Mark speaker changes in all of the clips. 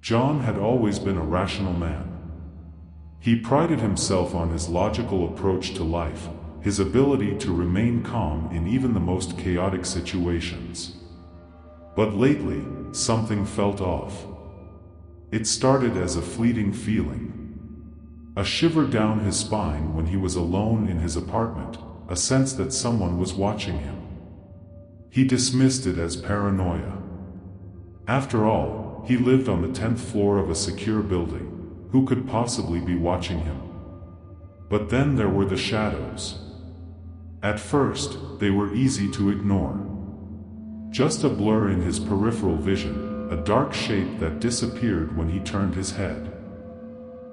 Speaker 1: John had always been a rational man. He prided himself on his logical approach to life, his ability to remain calm in even the most chaotic situations. But lately, something felt off. It started as a fleeting feeling. A shiver down his spine when he was alone in his apartment, a sense that someone was watching him. He dismissed it as paranoia. After all, he lived on the 10th floor of a secure building. Who could possibly be watching him? But then there were the shadows. At first, they were easy to ignore. Just a blur in his peripheral vision, a dark shape that disappeared when he turned his head.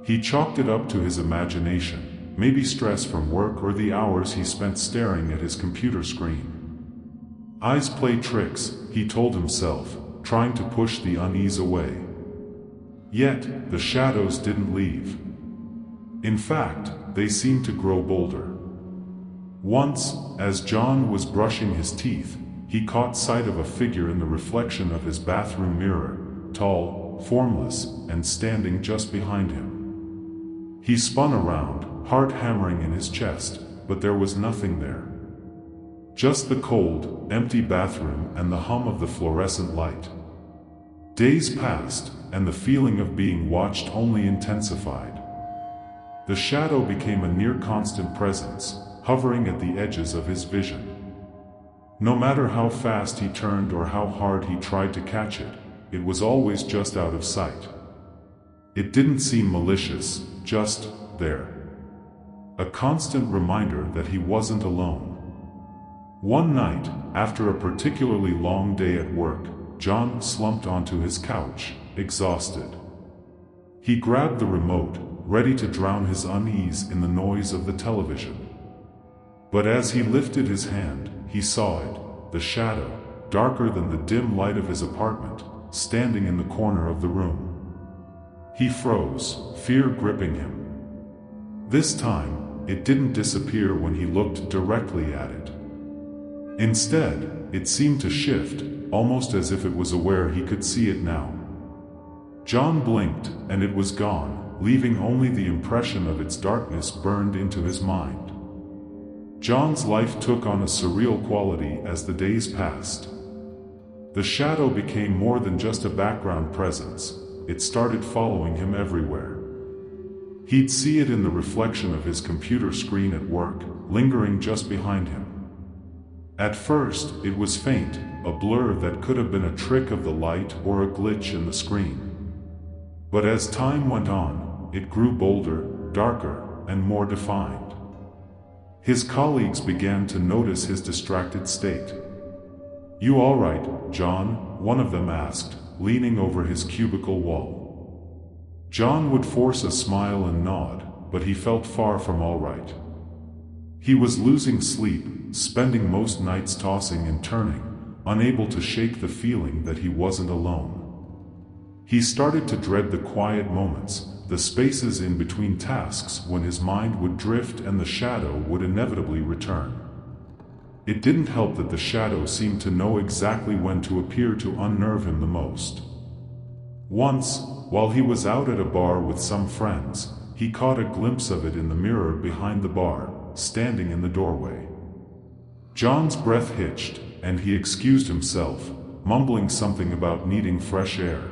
Speaker 1: He chalked it up to his imagination, maybe stress from work or the hours he spent staring at his computer screen. Eyes play tricks, he told himself, trying to push the unease away. Yet, the shadows didn't leave. In fact, they seemed to grow bolder. Once, as John was brushing his teeth, he caught sight of a figure in the reflection of his bathroom mirror, tall, formless, and standing just behind him. He spun around, heart hammering in his chest, but there was nothing there. Just the cold, empty bathroom and the hum of the fluorescent light. Days passed, and the feeling of being watched only intensified. The shadow became a near-constant presence, hovering at the edges of his vision. No matter how fast he turned or how hard he tried to catch it, it was always just out of sight. It didn't seem malicious, just there. A constant reminder that he wasn't alone. One night, after a particularly long day at work, John slumped onto his couch, exhausted. He grabbed the remote, ready to drown his unease in the noise of the television. But as he lifted his hand, he saw it, the shadow, darker than the dim light of his apartment, standing in the corner of the room. He froze, fear gripping him. This time, it didn't disappear when he looked directly at it. Instead, it seemed to shift, almost as if it was aware he could see it now. John blinked, and it was gone, leaving only the impression of its darkness burned into his mind. John's life took on a surreal quality as the days passed. The shadow became more than just a background presence, it started following him everywhere. He'd see it in the reflection of his computer screen at work, lingering just behind him. At first, it was faint, a blur that could have been a trick of the light or a glitch in the screen. But as time went on, it grew bolder, darker, and more defined. His colleagues began to notice his distracted state. "You all right, John?" one of them asked, leaning over his cubicle wall. John would force a smile and nod, but he felt far from all right. He was losing sleep, spending most nights tossing and turning, unable to shake the feeling that he wasn't alone. He started to dread the quiet moments, the spaces in between tasks when his mind would drift and the shadow would inevitably return. It didn't help that the shadow seemed to know exactly when to appear to unnerve him the most. Once, while he was out at a bar with some friends, he caught a glimpse of it in the mirror behind the bar, standing in the doorway. John's breath hitched, and he excused himself, mumbling something about needing fresh air.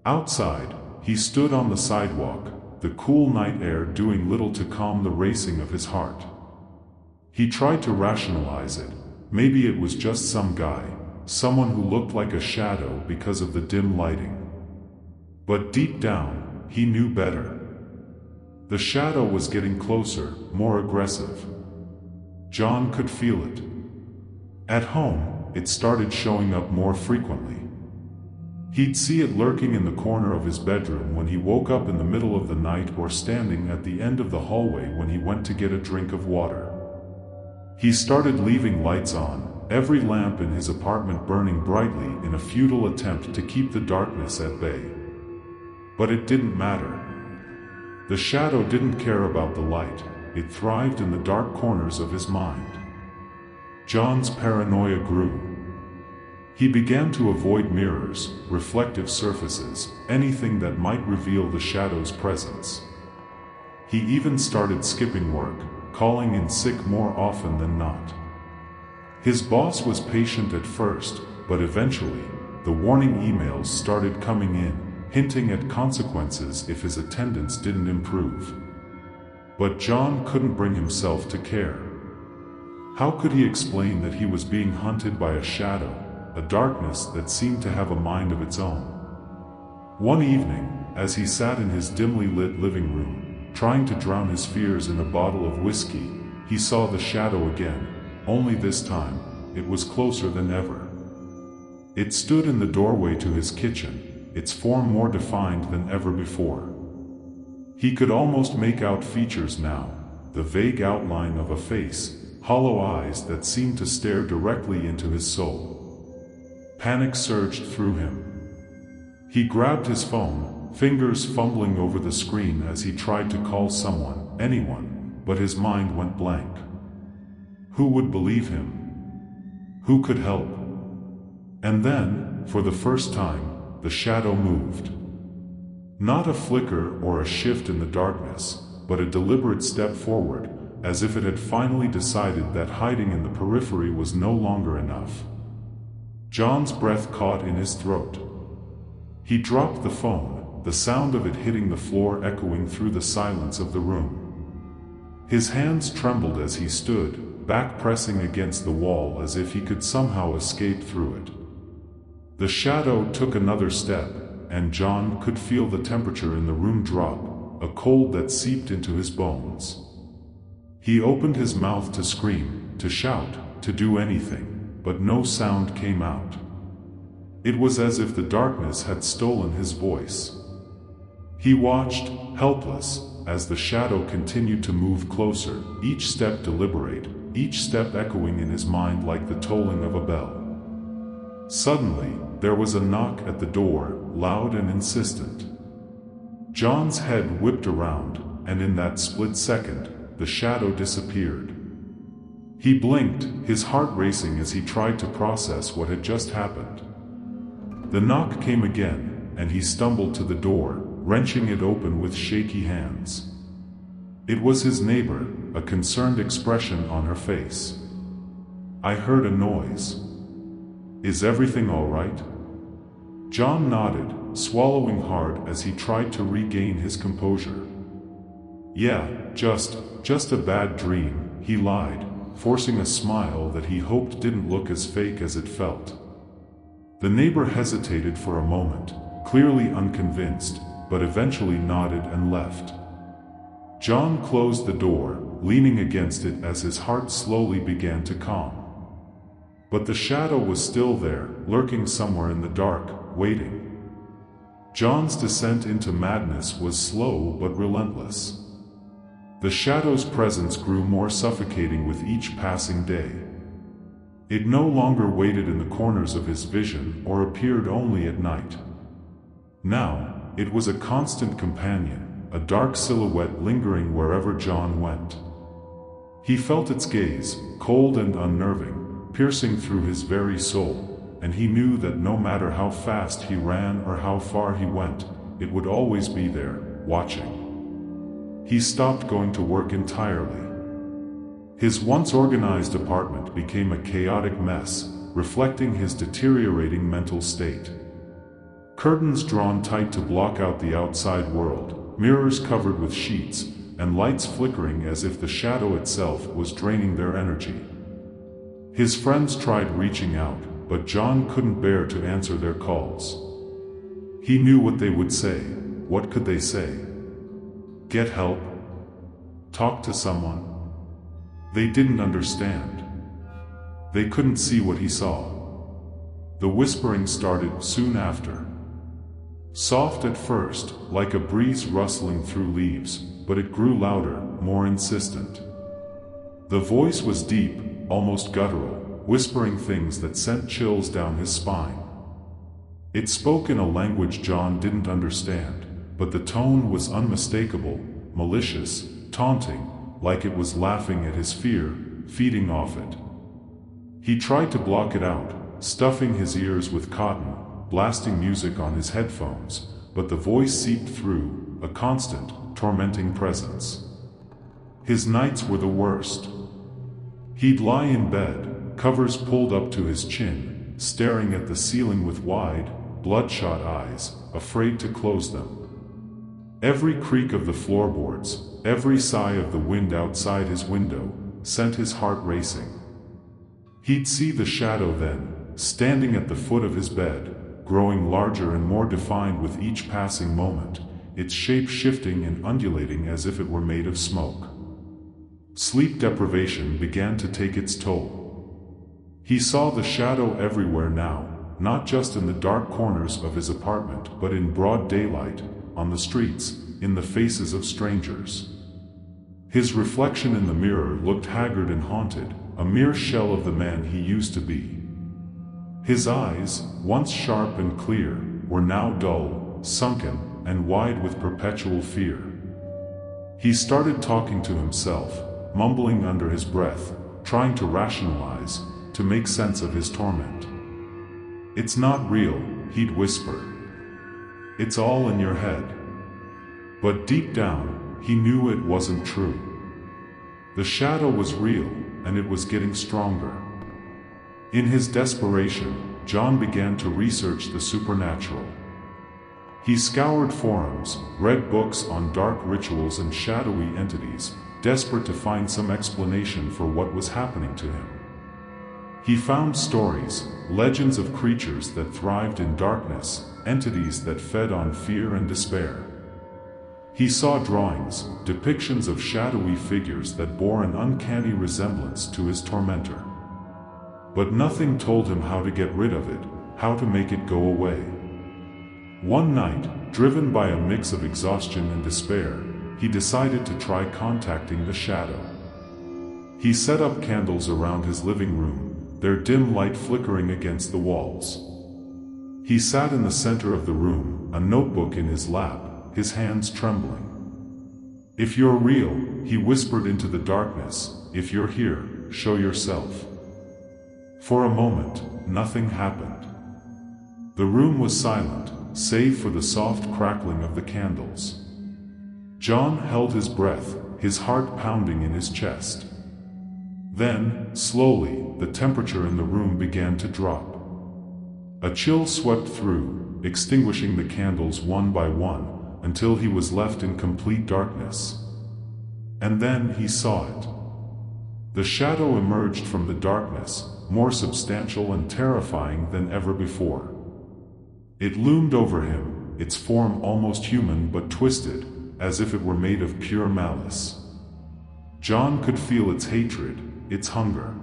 Speaker 1: Outside, he stood on the sidewalk, the cool night air doing little to calm the racing of his heart. He tried to rationalize it. Maybe it was just some guy, someone who looked like a shadow because of the dim lighting. But deep down, he knew better. The shadow was getting closer, more aggressive. John could feel it. At home, it started showing up more frequently. He'd see it lurking in the corner of his bedroom when he woke up in the middle of the night or standing at the end of the hallway when he went to get a drink of water. He started leaving lights on, every lamp in his apartment burning brightly in a futile attempt to keep the darkness at bay. But it didn't matter. The shadow didn't care about the light, it thrived in the dark corners of his mind. John's paranoia grew. He began to avoid mirrors, reflective surfaces, anything that might reveal the shadow's presence. He even started skipping work, calling in sick more often than not. His boss was patient at first, but eventually, the warning emails started coming in, hinting at consequences if his attendance didn't improve. But John couldn't bring himself to care. How could he explain that he was being hunted by a shadow, a darkness that seemed to have a mind of its own? One evening, as he sat in his dimly lit living room, trying to drown his fears in a bottle of whiskey, he saw the shadow again, only this time, it was closer than ever. It stood in the doorway to his kitchen, its form more defined than ever before. He could almost make out features now, the vague outline of a face, hollow eyes that seemed to stare directly into his soul. Panic surged through him. He grabbed his phone, fingers fumbling over the screen as he tried to call someone, anyone, but his mind went blank. Who would believe him? Who could help? And then, for the first time, the shadow moved. Not a flicker or a shift in the darkness, but a deliberate step forward, as if it had finally decided that hiding in the periphery was no longer enough. John's breath caught in his throat. He dropped the phone, the sound of it hitting the floor echoing through the silence of the room. His hands trembled as he stood, back pressing against the wall as if he could somehow escape through it. The shadow took another step, and John could feel the temperature in the room drop, a cold that seeped into his bones. He opened his mouth to scream, to shout, to do anything, but no sound came out. It was as if the darkness had stolen his voice. He watched, helpless, as the shadow continued to move closer, each step deliberate, each step echoing in his mind like the tolling of a bell. Suddenly, there was a knock at the door, loud and insistent. John's head whipped around, and in that split second, the shadow disappeared. He blinked, his heart racing as he tried to process what had just happened. The knock came again, and he stumbled to the door, wrenching it open with shaky hands. It was his neighbor, a concerned expression on her face. "I heard a noise. Is everything all right?" John nodded, swallowing hard as he tried to regain his composure. "Yeah, just a bad dream," he lied, forcing a smile that he hoped didn't look as fake as it felt. The neighbor hesitated for a moment, clearly unconvinced, but eventually nodded and left. John closed the door, leaning against it as his heart slowly began to calm. But the shadow was still there, lurking somewhere in the dark, waiting. John's descent into madness was slow but relentless. The shadow's presence grew more suffocating with each passing day. It no longer waited in the corners of his vision or appeared only at night. Now, it was a constant companion, a dark silhouette lingering wherever John went. He felt its gaze, cold and unnerving, piercing through his very soul, and he knew that no matter how fast he ran or how far he went, it would always be there, watching. He stopped going to work entirely. His once organized apartment became a chaotic mess, reflecting his deteriorating mental state. Curtains drawn tight to block out the outside world, mirrors covered with sheets, and lights flickering as if the shadow itself was draining their energy. His friends tried reaching out, but John couldn't bear to answer their calls. He knew what they would say. What could they say? Get help? Talk to someone? They didn't understand. They couldn't see what he saw. The whispering started soon after. Soft at first, like a breeze rustling through leaves, but it grew louder, more insistent. The voice was deep, almost guttural, whispering things that sent chills down his spine. It spoke in a language John didn't understand, but the tone was unmistakable, malicious, taunting, like it was laughing at his fear, feeding off it. He tried to block it out, stuffing his ears with cotton, blasting music on his headphones, but the voice seeped through, a constant, tormenting presence. His nights were the worst. He'd lie in bed, covers pulled up to his chin, staring at the ceiling with wide, bloodshot eyes, afraid to close them. Every creak of the floorboards, every sigh of the wind outside his window, sent his heart racing. He'd see the shadow then, standing at the foot of his bed, growing larger and more defined with each passing moment, its shape shifting and undulating as if it were made of smoke. Sleep deprivation began to take its toll. He saw the shadow everywhere now, not just in the dark corners of his apartment but in broad daylight, on the streets, in the faces of strangers. His reflection in the mirror looked haggard and haunted, a mere shell of the man he used to be. His eyes, once sharp and clear, were now dull, sunken, and wide with perpetual fear. He started talking to himself, mumbling under his breath, trying to rationalize, to make sense of his torment. "It's not real," he'd whisper. "It's all in your head." But deep down, he knew it wasn't true. The shadow was real, and it was getting stronger. In his desperation, John began to research the supernatural. He scoured forums, read books on dark rituals and shadowy entities, desperate to find some explanation for what was happening to him. He found stories, legends of creatures that thrived in darkness, entities that fed on fear and despair. He saw drawings, depictions of shadowy figures that bore an uncanny resemblance to his tormentor. But nothing told him how to get rid of it, how to make it go away. One night, driven by a mix of exhaustion and despair, he decided to try contacting the shadow. He set up candles around his living room, their dim light flickering against the walls. He sat in the center of the room, a notebook in his lap, his hands trembling. "If you're real," he whispered into the darkness, "if you're here, show yourself." For a moment, nothing happened. The room was silent, save for the soft crackling of the candles. John held his breath, his heart pounding in his chest. Then, slowly, the temperature in the room began to drop. A chill swept through, extinguishing the candles one by one, until he was left in complete darkness. And then he saw it. The shadow emerged from the darkness, more substantial and terrifying than ever before. It loomed over him, its form almost human but twisted, as if it were made of pure malice. John could feel its hatred, its hunger.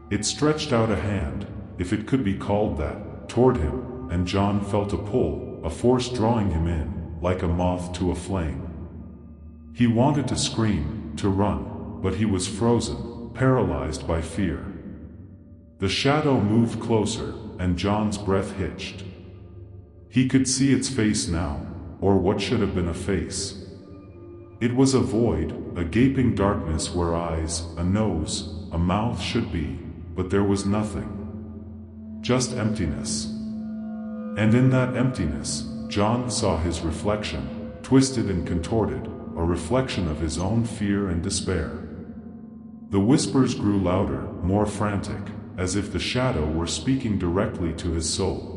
Speaker 1: It stretched out a hand, if it could be called that, toward him, and John felt a pull, a force drawing him in, like a moth to a flame. He wanted to scream, to run, but he was frozen, paralyzed by fear. The shadow moved closer, and John's breath hitched. He could see its face now, or what should have been a face. It was a void, a gaping darkness where eyes, a nose, a mouth should be, but there was nothing. Just emptiness. And in that emptiness, John saw his reflection, twisted and contorted, a reflection of his own fear and despair. The whispers grew louder, more frantic, as if the shadow were speaking directly to his soul.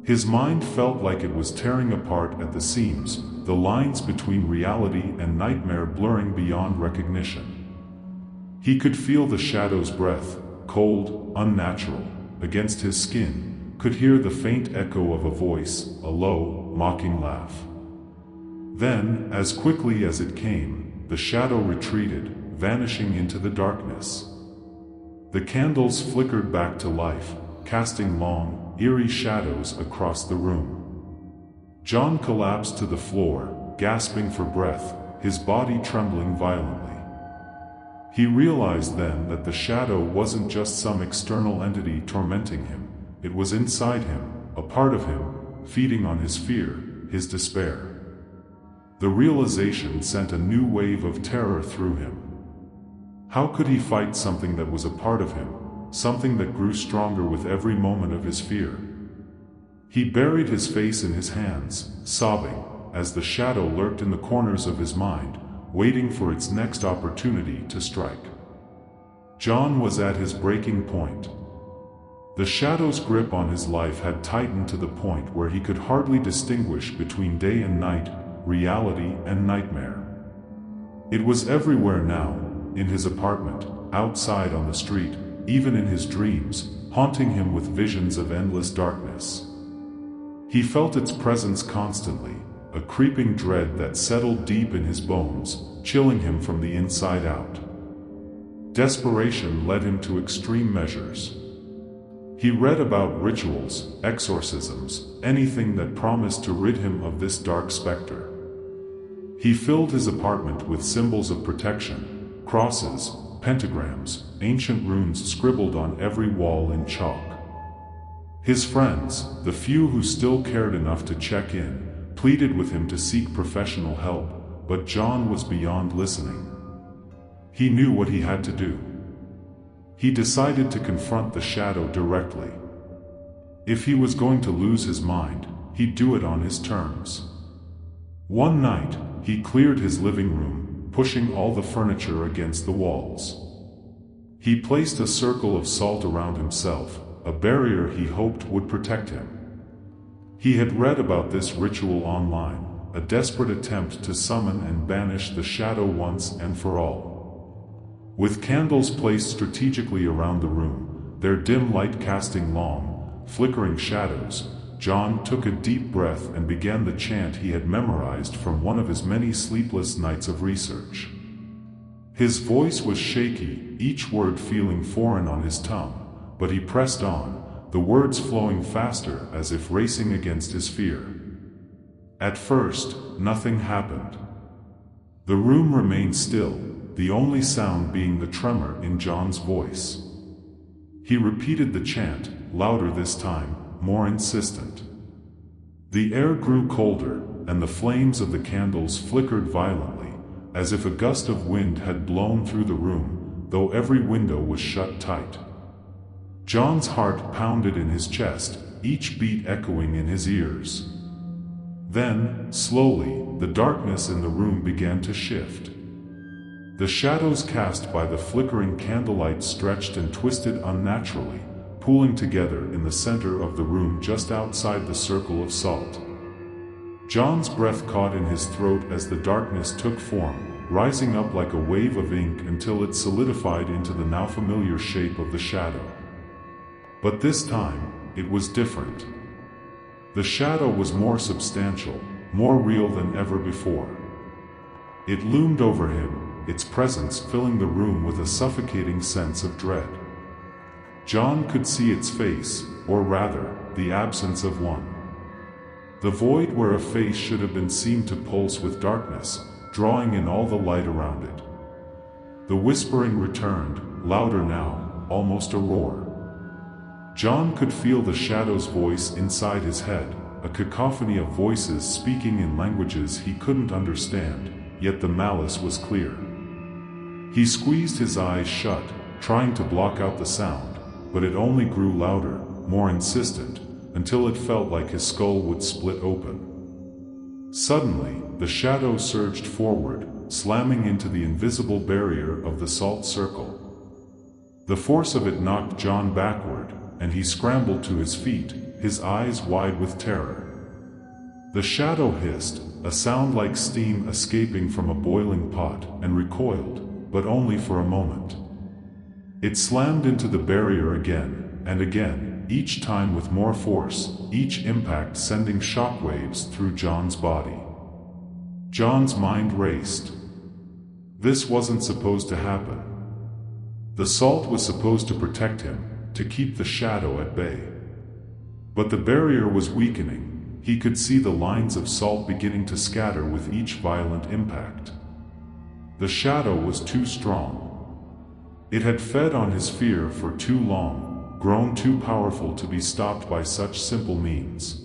Speaker 1: His mind felt like it was tearing apart at the seams, the lines between reality and nightmare blurring beyond recognition. He could feel the shadow's breath, cold, unnatural, against his skin, could hear the faint echo of a voice, a low, mocking laugh. Then, as quickly as it came, the shadow retreated, vanishing into the darkness. The candles flickered back to life, casting long, eerie shadows across the room. John collapsed to the floor, gasping for breath, his body trembling violently. He realized then that the shadow wasn't just some external entity tormenting him. It was inside him, a part of him, feeding on his fear, his despair. The realization sent a new wave of terror through him. How could he fight something that was a part of him, something that grew stronger with every moment of his fear. He buried his face in his hands, sobbing, as the shadow lurked in the corners of his mind, waiting for its next opportunity to strike. John was at his breaking point. The shadow's grip on his life had tightened to the point where he could hardly distinguish between day and night, reality and nightmare. It was everywhere now, in his apartment, outside on the street, even in his dreams, haunting him with visions of endless darkness. He felt its presence constantly, a creeping dread that settled deep in his bones, chilling him from the inside out. Desperation led him to extreme measures. He read about rituals, exorcisms, anything that promised to rid him of this dark specter. He filled his apartment with symbols of protection, crosses, pentagrams, ancient runes scribbled on every wall in chalk. His friends, the few who still cared enough to check in, pleaded with him to seek professional help, but John was beyond listening. He knew what he had to do. He decided to confront the shadow directly. If he was going to lose his mind, he'd do it on his terms. One night, he cleared his living room, pushing all the furniture against the walls. He placed a circle of salt around himself, a barrier he hoped would protect him. He had read about this ritual online, a desperate attempt to summon and banish the shadow once and for all. With candles placed strategically around the room, their dim light casting long, flickering shadows, John took a deep breath and began the chant he had memorized from one of his many sleepless nights of research. His voice was shaky, each word feeling foreign on his tongue, but he pressed on, the words flowing faster as if racing against his fear. At first, nothing happened. The room remained still, the only sound being the tremor in John's voice. He repeated the chant, louder this time, more insistent. The air grew colder, and the flames of the candles flickered violently, as if a gust of wind had blown through the room, though every window was shut tight. John's heart pounded in his chest, each beat echoing in his ears. Then, slowly, the darkness in the room began to shift. The shadows cast by the flickering candlelight stretched and twisted unnaturally, pooling together in the center of the room just outside the circle of salt. John's breath caught in his throat as the darkness took form, rising up like a wave of ink until it solidified into the now familiar shape of the shadow. But this time, it was different. The shadow was more substantial, more real than ever before. It loomed over him, its presence filling the room with a suffocating sense of dread. John could see its face, or rather, the absence of one. The void where a face should have been seemed to pulse with darkness, drawing in all the light around it. The whispering returned, louder now, almost a roar. John could feel the shadow's voice inside his head, a cacophony of voices speaking in languages he couldn't understand, yet the malice was clear. He squeezed his eyes shut, trying to block out the sound, but it only grew louder, more insistent, until it felt like his skull would split open. Suddenly, the shadow surged forward, slamming into the invisible barrier of the salt circle. The force of it knocked John backward, and he scrambled to his feet, his eyes wide with terror. The shadow hissed, a sound like steam escaping from a boiling pot, and recoiled, but only for a moment. It slammed into the barrier again, and again, each time with more force, each impact sending shockwaves through John's body. John's mind raced. This wasn't supposed to happen. The salt was supposed to protect him, to keep the shadow at bay. But the barrier was weakening. He could see the lines of salt beginning to scatter with each violent impact. The shadow was too strong. It had fed on his fear for too long, grown too powerful to be stopped by such simple means.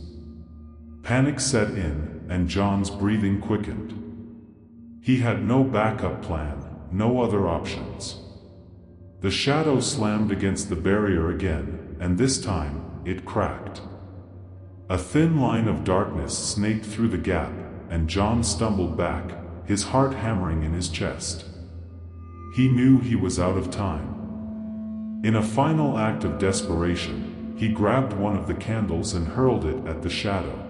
Speaker 1: Panic set in, and John's breathing quickened. He had no backup plan, no other options. The shadow slammed against the barrier again, and this time, it cracked. A thin line of darkness snaked through the gap, and John stumbled back, his heart hammering in his chest. He knew he was out of time. In a final act of desperation, he grabbed one of the candles and hurled it at the shadow.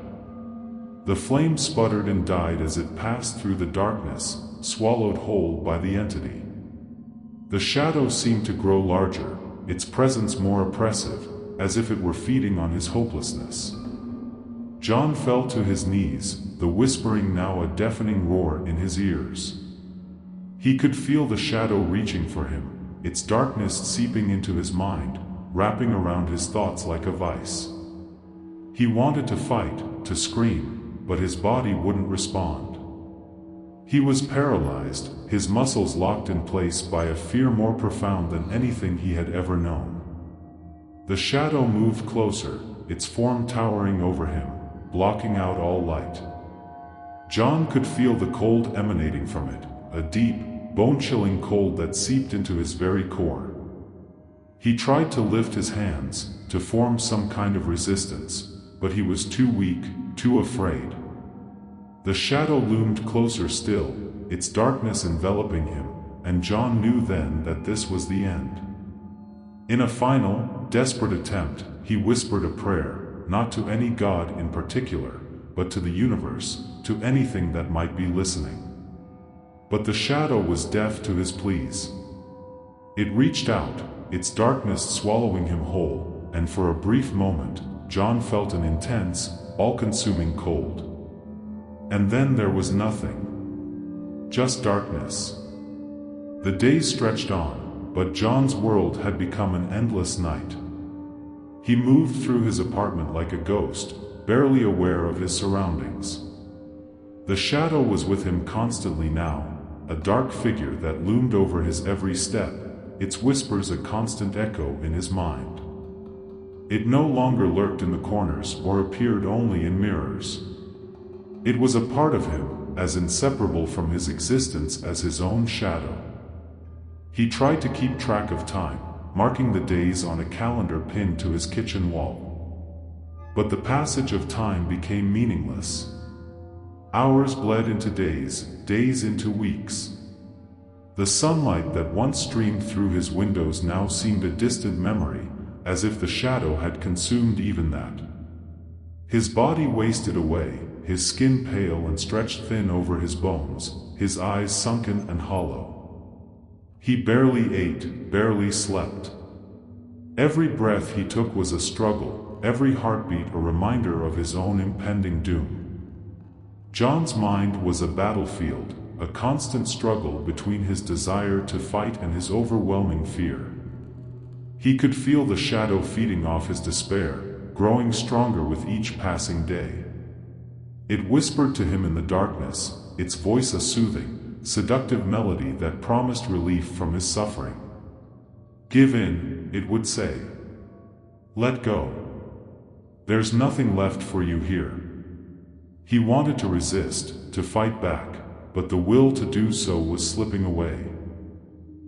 Speaker 1: The flame sputtered and died as it passed through the darkness, swallowed whole by the entity. The shadow seemed to grow larger, its presence more oppressive, as if it were feeding on his hopelessness. John fell to his knees, the whispering now a deafening roar in his ears. He could feel the shadow reaching for him, its darkness seeping into his mind, wrapping around his thoughts like a vice. He wanted to fight, to scream, but his body wouldn't respond. He was paralyzed, his muscles locked in place by a fear more profound than anything he had ever known. The shadow moved closer, its form towering over him, blocking out all light. John could feel the cold emanating from it, a deep, bone-chilling cold that seeped into his very core. He tried to lift his hands, to form some kind of resistance, but he was too weak, too afraid. The shadow loomed closer still, its darkness enveloping him, and John knew then that this was the end. In a final, desperate attempt, he whispered a prayer, not to any god in particular, but to the universe, to anything that might be listening. But the shadow was deaf to his pleas. It reached out, its darkness swallowing him whole, and for a brief moment, John felt an intense, all-consuming cold. And then there was nothing. Just darkness. The days stretched on, but John's world had become an endless night. He moved through his apartment like a ghost, barely aware of his surroundings. The shadow was with him constantly now, a dark figure that loomed over his every step, its whispers a constant echo in his mind. It no longer lurked in the corners or appeared only in mirrors. It was a part of him, as inseparable from his existence as his own shadow. He tried to keep track of time, marking the days on a calendar pinned to his kitchen wall. But the passage of time became meaningless. Hours bled into days, days into weeks. The sunlight that once streamed through his windows now seemed a distant memory, as if the shadow had consumed even that. His body wasted away, his skin pale and stretched thin over his bones, his eyes sunken and hollow. He barely ate, barely slept. Every breath he took was a struggle, every heartbeat a reminder of his own impending doom. John's mind was a battlefield, a constant struggle between his desire to fight and his overwhelming fear. He could feel the shadow feeding off his despair, growing stronger with each passing day. It whispered to him in the darkness, its voice a soothing, seductive melody that promised relief from his suffering. "Give in," it would say. "Let go. There's nothing left for you here." He wanted to resist, to fight back, but the will to do so was slipping away.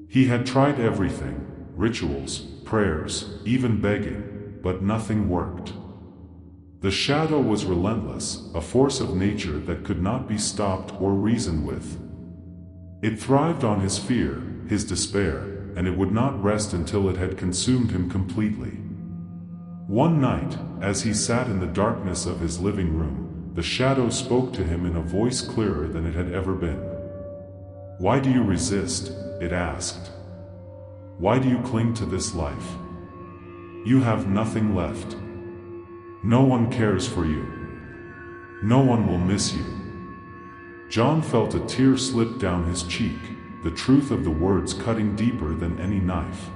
Speaker 1: He had tried everything, rituals, prayers, even begging, but nothing worked. The shadow was relentless, a force of nature that could not be stopped or reasoned with. It thrived on his fear, his despair, and it would not rest until it had consumed him completely. One night, as he sat in the darkness of his living room, the shadow spoke to him in a voice clearer than it had ever been. "Why do you resist?" it asked. "Why do you cling to this life? You have nothing left. No one cares for you. No one will miss you." John felt a tear slip down his cheek, the truth of the words cutting deeper than any knife.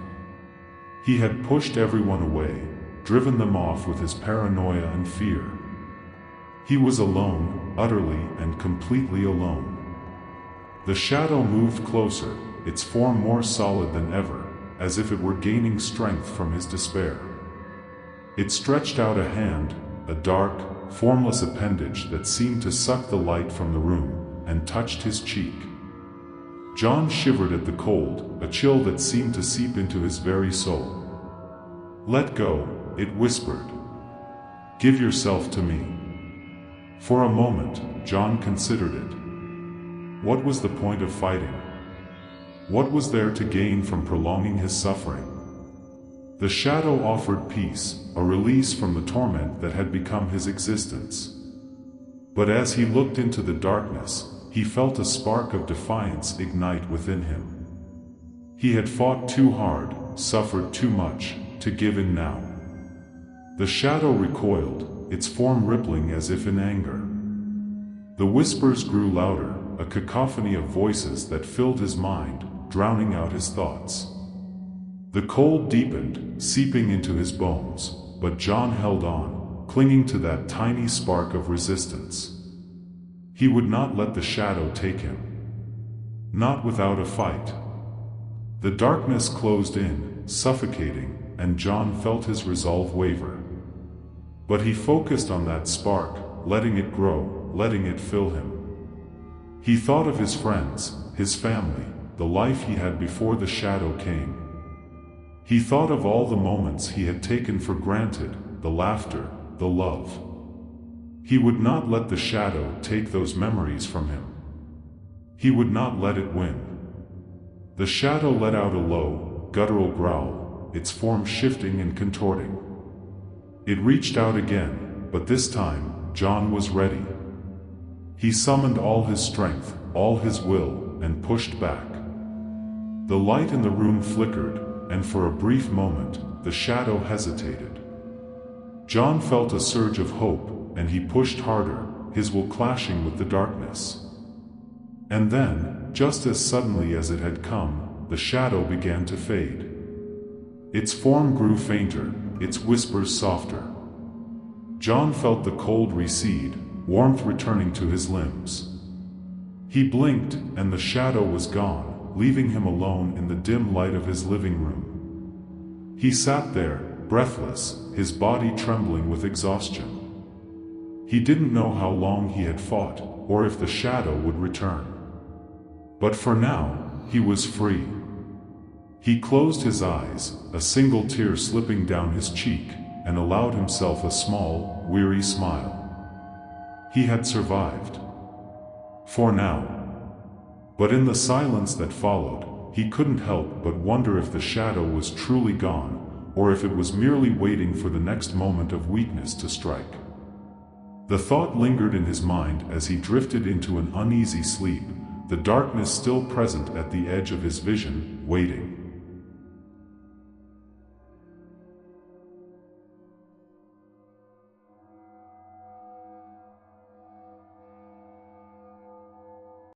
Speaker 1: He had pushed everyone away, driven them off with his paranoia and fear. He was alone, utterly and completely alone. The shadow moved closer, its form more solid than ever, as if it were gaining strength from his despair. It stretched out a hand, a dark, formless appendage that seemed to suck the light from the room, and touched his cheek. John shivered at the cold, a chill that seemed to seep into his very soul. "Let go," it whispered. "Give yourself to me." For a moment, John considered it. What was the point of fighting? What was there to gain from prolonging his suffering? The shadow offered peace, a release from the torment that had become his existence. But as he looked into the darkness, he felt a spark of defiance ignite within him. He had fought too hard, suffered too much, to give in now. The shadow recoiled, its form rippling as if in anger. The whispers grew louder, a cacophony of voices that filled his mind, drowning out his thoughts. The cold deepened, seeping into his bones, but John held on, clinging to that tiny spark of resistance. He would not let the shadow take him. Not without a fight. The darkness closed in, suffocating, and John felt his resolve waver. But he focused on that spark, letting it grow, letting it fill him. He thought of his friends, his family, the life he had before the shadow came. He thought of all the moments he had taken for granted, the laughter, the love. He would not let the shadow take those memories from him. He would not let it win. The shadow let out a low, guttural growl, its form shifting and contorting. It reached out again, but this time, John was ready. He summoned all his strength, all his will, and pushed back. The light in the room flickered, and for a brief moment, the shadow hesitated. John felt a surge of hope, and he pushed harder, his will clashing with the darkness. And then, just as suddenly as it had come, the shadow began to fade. Its form grew fainter, its whispers softer. John felt the cold recede, warmth returning to his limbs. He blinked, and the shadow was gone, leaving him alone in the dim light of his living room. He sat there, breathless, his body trembling with exhaustion. He didn't know how long he had fought, or if the shadow would return. But for now, he was free. He closed his eyes, a single tear slipping down his cheek, and allowed himself a small, weary smile. He had survived. For now. But in the silence that followed, he couldn't help but wonder if the shadow was truly gone, or if it was merely waiting for the next moment of weakness to strike. The thought lingered in his mind as he drifted into an uneasy sleep, the darkness still present at the edge of his vision, waiting.